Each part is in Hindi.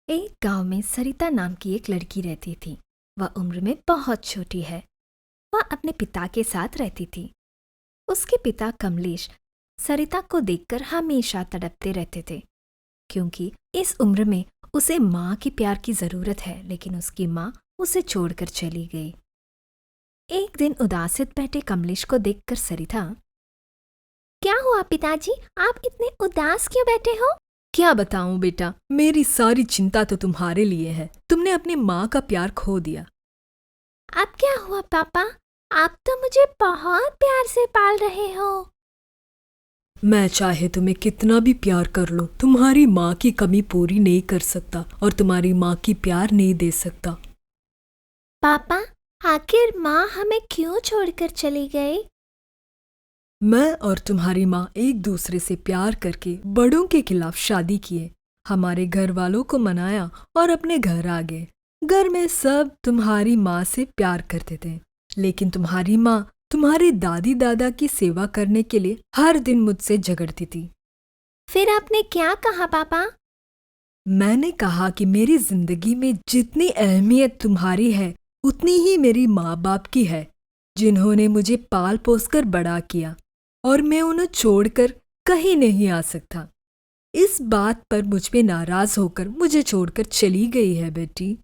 एक गांव में सरिता नाम की एक लड़की रहती थी। वह उम्र में बहुत छोटी है। वह अपने पिता के साथ रहती थी। उसके पिता कमलेश सरिता को देखकर हमेशा तड़पते रहते थे, क्योंकि इस उम्र में उसे माँ की प्यार की जरूरत है, लेकिन उसकी माँ उसे छोड़कर चली गई। एक दिन उदासित बैठे कमलेश को देखकर सरिता, क्या हुआ पिताजी, आप इतने उदास क्यों बैठे हो? क्या बताऊं बेटा, मेरी सारी चिंता तो तुम्हारे लिए है। तुमने अपनी माँ का प्यार खो दिया। अब क्या हुआ पापा? आप तो मुझे बहुत प्यार से पाल रहे हो। मैं चाहे तुम्हें कितना भी प्यार कर लूं, तुम्हारी माँ की कमी पूरी नहीं कर सकता और तुम्हारी माँ की प्यार नहीं दे सकता। पापा, आखिर माँ हमें क्यों छोड़कर चली गई? मैं और तुम्हारी माँ एक दूसरे से प्यार करके बड़ों के खिलाफ शादी किए, हमारे घर वालों को मनाया और अपने घर आ गए। घर में सब तुम्हारी माँ से प्यार करते थे, लेकिन तुम्हारी माँ तुम्हारी दादी दादा की सेवा करने के लिए हर दिन मुझसे झगड़ती थी। फिर आपने क्या कहा पापा? मैंने कहा कि मेरी जिंदगी में जितनी अहमियत तुम्हारी है, उतनी ही मेरी माँ बाप की है, जिन्होंने मुझे पाल पोस कर बड़ा किया, और मैं उन्हें छोड़कर कहीं नहीं आ सकता। इस बात पर मुझ पे नाराज होकर मुझे छोड़कर चली गई है बेटी।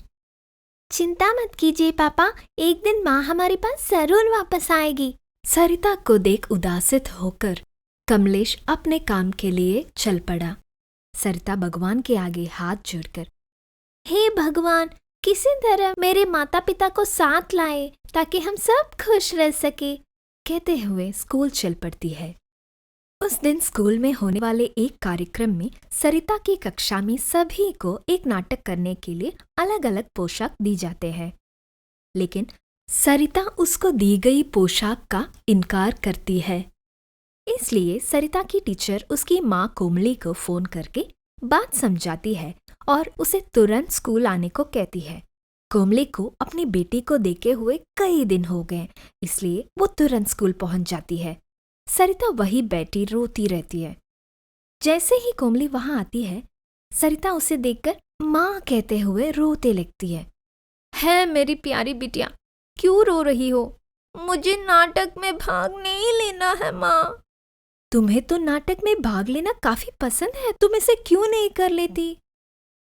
चिंता मत कीजिए पापा, एक दिन माँ हमारे पास जरूर वापस आएगी। सरिता को देख उदासित होकर कमलेश अपने काम के लिए चल पड़ा। सरिता भगवान के आगे हाथ जोड़कर, हे भगवान, किसी तरह मेरे माता पिता को साथ लाए ताकि हम सब खुश रह सके, कहते हुए स्कूल चल पड़ती है। उस दिन स्कूल में होने वाले एक कार्यक्रम में सरिता की कक्षा में सभी को एक नाटक करने के लिए अलग अलग पोशाक दी जाते हैं, लेकिन सरिता उसको दी गई पोशाक का इनकार करती है। इसलिए सरिता की टीचर उसकी माँ कोमली को फोन करके बात समझाती है और उसे तुरंत स्कूल आने को कहती है। कोमली को अपनी बेटी को देखे हुए कई दिन हो गए, इसलिए वो तुरंत स्कूल पहुंच जाती है। सरिता वही बैठी रोती रहती है। जैसे ही कोमली वहां आती है, सरिता उसे देखकर माँ कहते हुए रोते लगती है मेरी प्यारी बिटिया, क्यों रो रही हो? मुझे नाटक में भाग नहीं लेना है माँ। तुम्हें तो नाटक में भाग लेना काफी पसंद है, तुम इसे क्यों नहीं कर लेती?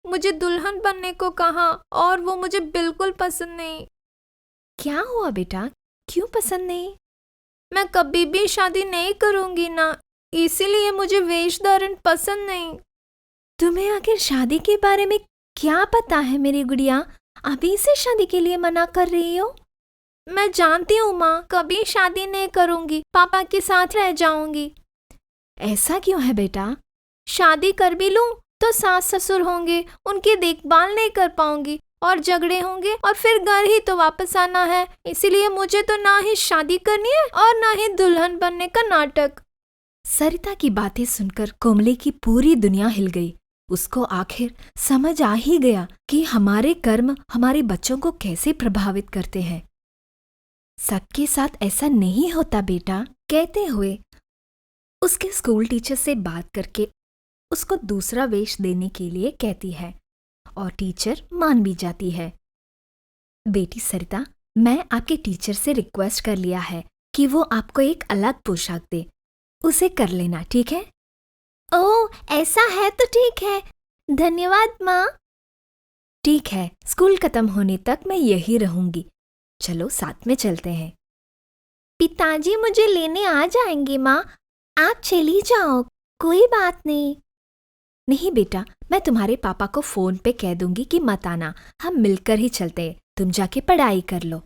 मुझे दुल्हन बनने को कहा और वो मुझे बिल्कुल पसंद नहीं। क्या हुआ बेटा, क्यों पसंद नहीं? मैं कभी भी शादी नहीं करूंगी ना, इसीलिए मुझे वेश धारण पसंद नहीं। तुम्हें आखिर शादी के बारे में क्या पता है मेरी गुड़िया? अभी से शादी के लिए मना कर रही हो? मैं जानती हूँ माँ, कभी शादी नहीं करूंगी, पापा के साथ रह जाऊंगी। ऐसा क्यों है बेटा? शादी कर भी लूं तो सास ससुर होंगे, उनकी देखभाल नहीं कर पाऊंगी और झगड़े होंगे और फिर घर ही तो वापस आना है, इसीलिए मुझे तो ना ही शादी करनी है और ना ही दुल्हन बनने का नाटक। सरिता की बातें सुनकर कोमली की पूरी दुनिया हिल गई। उसको आखिर समझ आ ही गया कि हमारे कर्म हमारे बच्चों को कैसे प्रभावित करते हैं। सबके साथ ऐसा नहीं होता बेटा, कहते हुए उसके स्कूल टीचर से बात करके उसको दूसरा वेश देने के लिए कहती है और टीचर मान भी जाती है। बेटी सरिता, मैं आपके टीचर से रिक्वेस्ट कर लिया है कि वो आपको एक अलग पोशाक दे, उसे कर लेना, ठीक है? ओह, ऐसा है तो ठीक है, धन्यवाद माँ। ठीक है, स्कूल खत्म होने तक मैं यही रहूंगी। चलो साथ में चलते हैं। पिताजी मुझे लेने आ जाएंगे माँ, आप चली जाओ, कोई बात नहीं। नहीं बेटा, मैं तुम्हारे पापा को फोन पे कह दूंगी कि मत आना, हम मिलकर ही चलते हैं, तुम जाके पढ़ाई कर लो।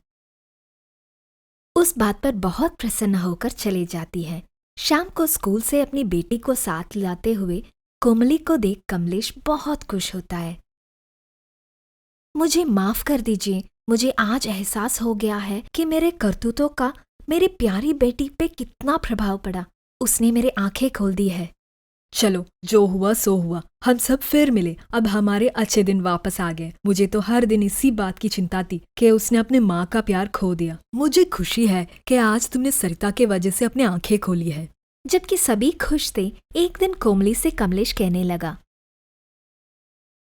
उस बात पर बहुत प्रसन्न होकर चले जाती है। शाम को स्कूल से अपनी बेटी को साथ लाते हुए कोमली को देख कमलेश बहुत खुश होता है। मुझे माफ कर दीजिए, मुझे आज एहसास हो गया है कि मेरे करतूतों का मेरी प्यारी बेटी पे कितना प्रभाव पड़ा। उसने मेरी आंखें खोल दी है। चलो, जो हुआ सो हुआ, हम सब फिर मिले, अब हमारे अच्छे दिन वापस आ गए। मुझे तो हर दिन इसी बात की चिंता थी कि उसने अपने माँ का प्यार खो दिया। मुझे खुशी है कि आज तुमने सरिता के वजह से अपनी आंखें खोली है। जबकि सभी खुश थे, एक दिन कोमली से कमलेश कहने लगा,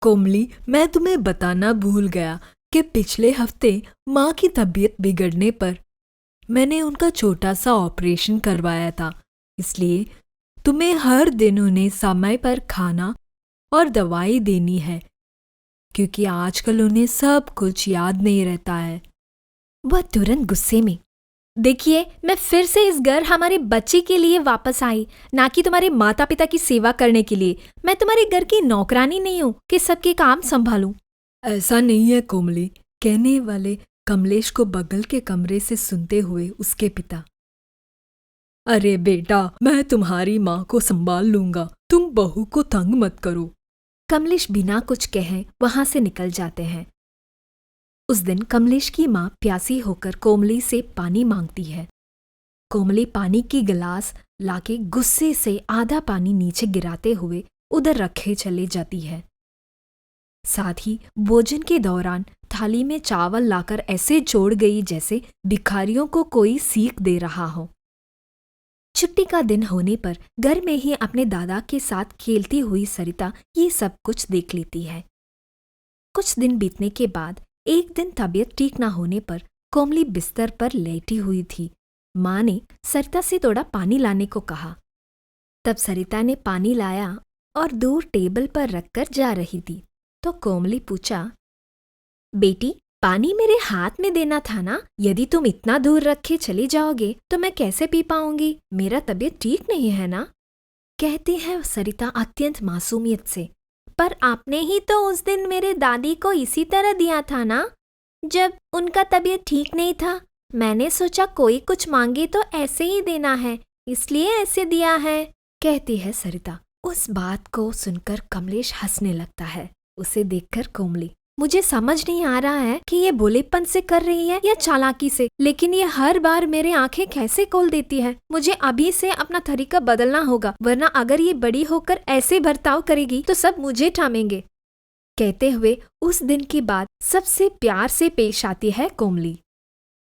कोमली, मैं तुम्हें बताना भूल गया कि पिछले हफ्ते माँ की तबीयत बिगड़ने पर मैंने उनका छोटा सा ऑपरेशन करवाया था। इसलिए तुम्हें हर दिन उन्हें समय पर खाना और दवाई देनी है, क्योंकि आजकल उन्हें सब कुछ याद नहीं रहता है। वह तुरंत गुस्से में, देखिए, मैं फिर से इस घर हमारे बच्चे के लिए वापस आई, ना कि तुम्हारे माता पिता की सेवा करने के लिए। मैं तुम्हारे घर की नौकरानी नहीं हूँ कि सबके काम संभालूं। ऐसा नहीं है कोमली, कहने वाले कमलेश को बगल के कमरे से सुनते हुए उसके पिता, अरे बेटा, मैं तुम्हारी माँ को संभाल लूंगा, तुम बहू को तंग मत करो। कमलेश बिना कुछ कहे वहां से निकल जाते हैं। उस दिन कमलेश की माँ प्यासी होकर कोमली से पानी मांगती है। कोमली पानी की गिलास लाके गुस्से से आधा पानी नीचे गिराते हुए उधर रखे चले जाती है। साथ ही भोजन के दौरान थाली में चावल लाकर ऐसे जोड़ गई जैसे भिखारियों को कोई सीख दे रहा हो। छुट्टी का दिन होने पर घर में ही अपने दादा के साथ खेलती हुई सरिता ये सब कुछ देख लेती है। कुछ दिन बीतने के बाद एक दिन तबीयत ठीक न होने पर कोमली बिस्तर पर लेटी हुई थी। माँ ने सरिता से थोड़ा पानी लाने को कहा। तब सरिता ने पानी लाया और दूर टेबल पर रखकर जा रही थी तो कोमली पूछा, बेटी, पानी मेरे हाथ में देना था ना? यदि तुम इतना दूर रखे चले जाओगे तो मैं कैसे पी पाऊंगी? मेरा तबीयत ठीक नहीं है ना? कहती है सरिता अत्यंत मासूमियत से। पर आपने ही तो उस दिन मेरे दादी को इसी तरह दिया था ना, जब उनका तबीयत ठीक नहीं था। मैंने सोचा कोई कुछ मांगे तो ऐसे ही देना है, इसलिए ऐसे दिया है, कहती है सरिता। उस बात को सुनकर कमलेश हंसने लगता है। उसे देखकर कोमली, मुझे समझ नहीं आ रहा है कि ये भोलेपन से कर रही है या चालाकी से, लेकिन ये हर बार मेरे आंखें कैसे खोल देती है। मुझे अभी से अपना तरीका बदलना होगा, वरना अगर ये बड़ी होकर ऐसे बर्ताव करेगी तो सब मुझे ठामेंगे। कहते हुए उस दिन के बाद सबसे प्यार से पेश आती है कोमली।